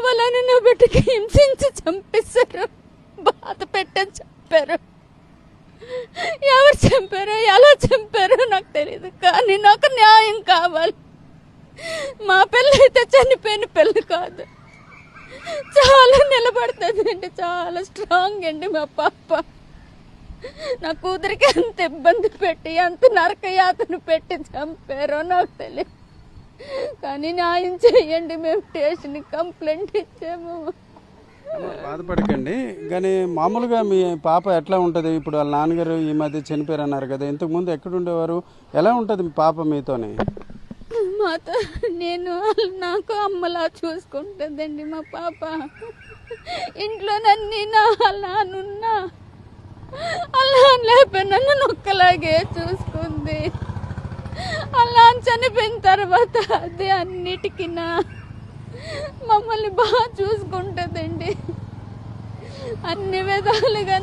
కావాలని నా బిడ్డకి హింసించి చంపేశారు, బాధ పెట్టని చంపారు. ఎవరు చంపారో ఎలా చంపారో నాకు తెలియదు, కానీ నాకు న్యాయం కావాలి. మా పిల్ల అయితే చనిపోయిన పిల్ల కాదు, చాలా నిలబడుతుందండి, చాలా స్ట్రాంగ్ అండి మా పాప. నా కూతురికి ఎంత ఇబ్బంది పెట్టి ఎంత నరకయాతన పెట్టి చంపారో నాకు తెలియదు, కానీ న్యాయం చేయండి. మేము స్టేషన్కి కంప్లైంట్ ఇచ్చాము. బాధపడకండి, కానీ మామూలుగా మీ పాప ఎట్లా ఉంటుంది? ఇప్పుడు వాళ్ళ నాన్నగారు ఈ మధ్య చనిపోయారు అన్నారు కదా, ఇంతకుముందు ఎక్కడ ఉండేవారు? ఎలా ఉంటుంది మీ పాప మీతోనే? మాతో నాకు అమ్మలా చూసుకుంటుందండి మా పాప. ఇంట్లో నన్ను నాన్నున్నా అలా లేకపోయినా నన్ను ఒక్కలాగే చూసుకుంది. అలా చనిపోయిన తర్వాత అదే అన్నిటికీ మమ్మల్ని బాగా చూసుకుంటుందండి, అన్ని విధాలుగా